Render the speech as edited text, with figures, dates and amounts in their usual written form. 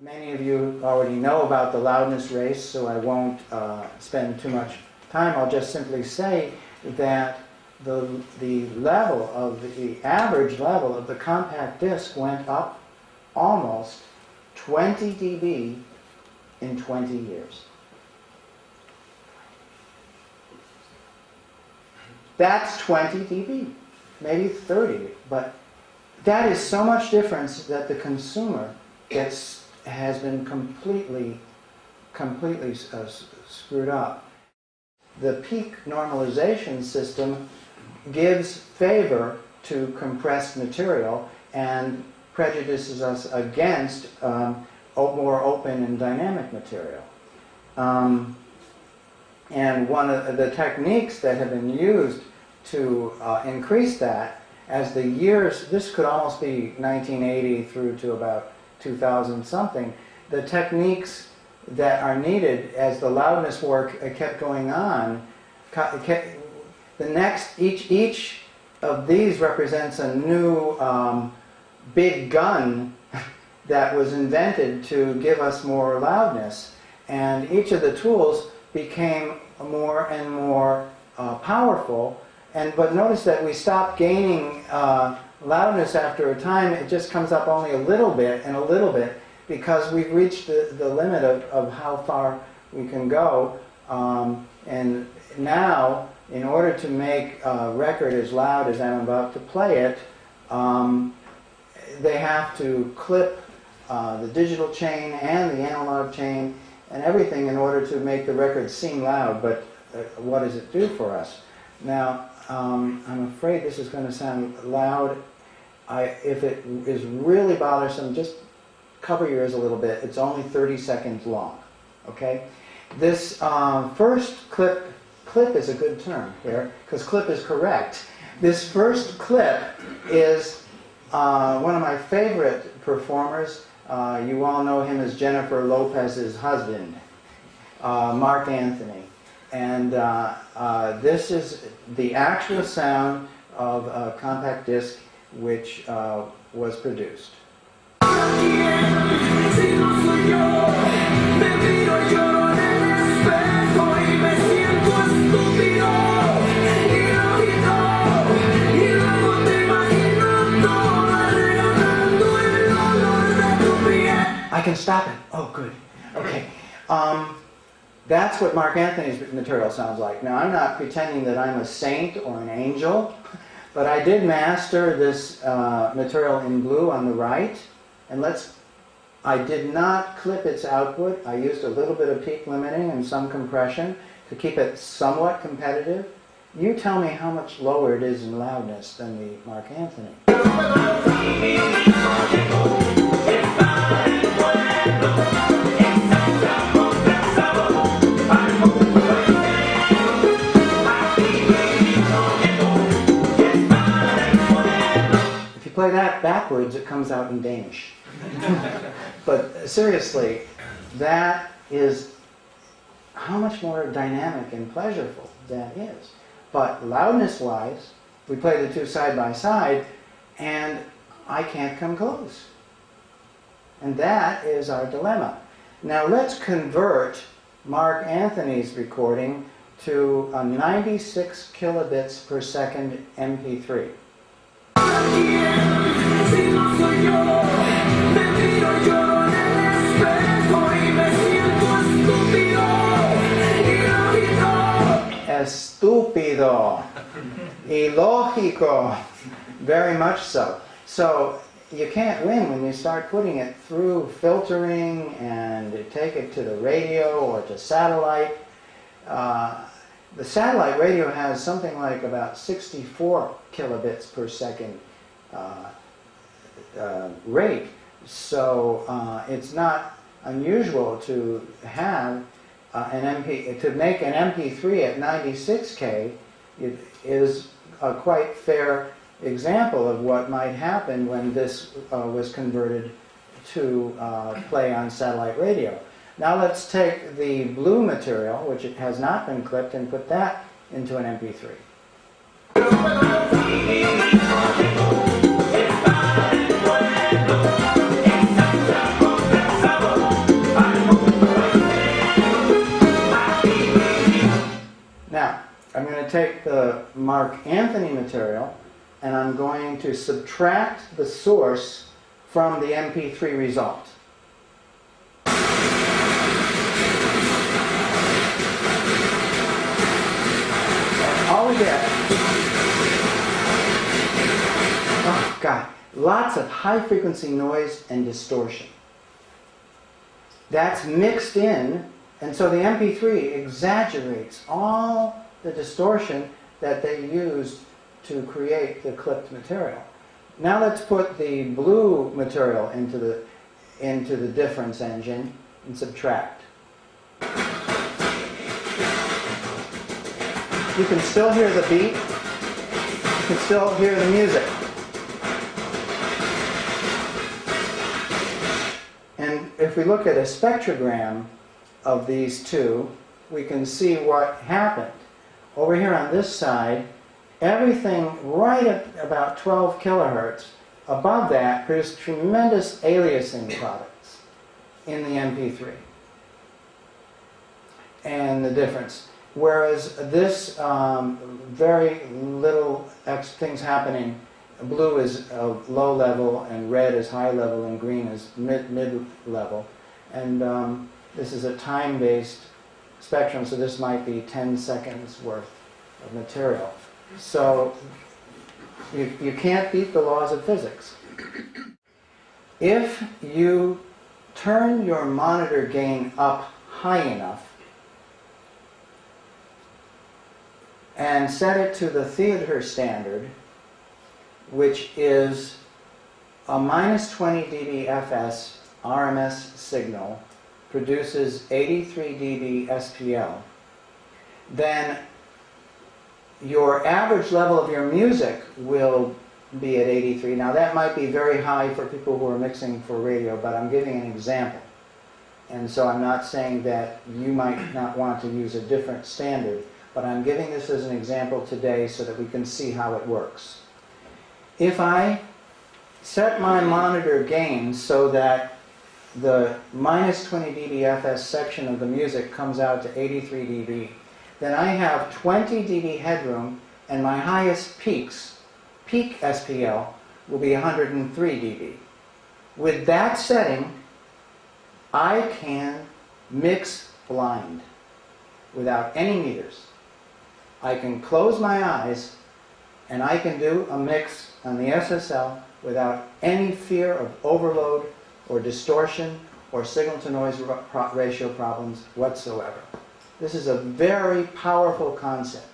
Many of you already know about the loudness race, so I won't spend too much time. I'll just simply say that the level of the average level of the compact disc went up almost 20 dB in 20 years. That's 20 dB, maybe 30, but that is so much difference that the consumer has been completely screwed up. The peak normalization system gives favor to compressed material and prejudices us against more open and dynamic material. And one of the techniques that have been used to increase that, as the years, this could almost be 1980 through to about 2000 something, the techniques that are needed as the loudness work kept going on, each of these represents a new big gun that was invented to give us more loudness, and each of the tools became more and more powerful. But notice that we stopped gaining loudness after a time. It just comes up only a little bit and a little bit, because we've reached the limit of how far we can go. And now, in order to make a record as loud as I'm about to play it, they have to clip the digital chain and the analog chain and everything in order to make the record seem loud. But what does it do for us? Now, I'm afraid this is going to sound loud. If it is really bothersome, just cover your ears a little bit. It's only 30 seconds long. Okay? This first clip is a good term here, because clip is correct. This first clip is one of my favorite performers. You all know him as Jennifer Lopez's husband, Mark Anthony. And this is the actual sound of a compact disc which was produced. I can stop it. Oh, good. Okay. That's what Mark Anthony's material sounds like. Now, I'm not pretending that I'm a saint or an angel, but I did master this material in blue on the right. And I did not clip its output. I used a little bit of peak limiting and some compression to keep it somewhat competitive. You tell me how much lower it is in loudness than the Mark Anthony. Play that backwards, it comes out in Danish. But seriously, that is how much more dynamic and pleasurable that is. But loudness-wise, we play the two side by side, and I can't come close. And that is our dilemma. Now let's convert Mark Anthony's recording to a 96 kilobits per second MP3. Estúpido. Ilógico. Very much so. So you can't win when you start putting it through filtering and take it to the radio or to satellite. The satellite radio has something like about 64 kilobits per second rate, so it's not unusual to have to make an MP3 at 96K. It is a quite fair example of what might happen when this was converted to play on satellite radio. Now let's take the blue material, which has not been clipped, and put that into an MP3. Mark Anthony material, and I'm going to subtract the source from the MP3 result. And all we get, oh God, lots of high-frequency noise and distortion. That's mixed in, and so the MP3 exaggerates all the distortion that they used to create the clipped material. Now let's put the blue material into the difference engine and subtract. You can still hear the beat. You can still hear the music. And if we look at a spectrogram of these two, we can see what happened. Over here on this side, everything right at about 12 kilohertz above that produced tremendous aliasing products in the MP3. And the difference. Whereas this very little things happening, blue is low level and red is high level and green is mid level. And this is a time-based spectrum, so this might be 10 seconds worth of material. So you can't beat the laws of physics. If you turn your monitor gain up high enough and set it to the theater standard, which is a minus 20 dB FS RMS signal produces 83 dB SPL, then your average level of your music will be at 83. Now that might be very high for people who are mixing for radio, but I'm giving an example. And so I'm not saying that you might not want to use a different standard, but I'm giving this as an example today so that we can see how it works. If I set my monitor gain so that the minus 20 dB FS section of the music comes out to 83 dB, then I have 20 dB headroom, and my highest peak SPL will be 103 dB. With that setting, I can mix blind without any meters. I can close my eyes and I can do a mix on the SSL without any fear of overload or distortion or signal-to-noise ratio problems whatsoever. This is a very powerful concept.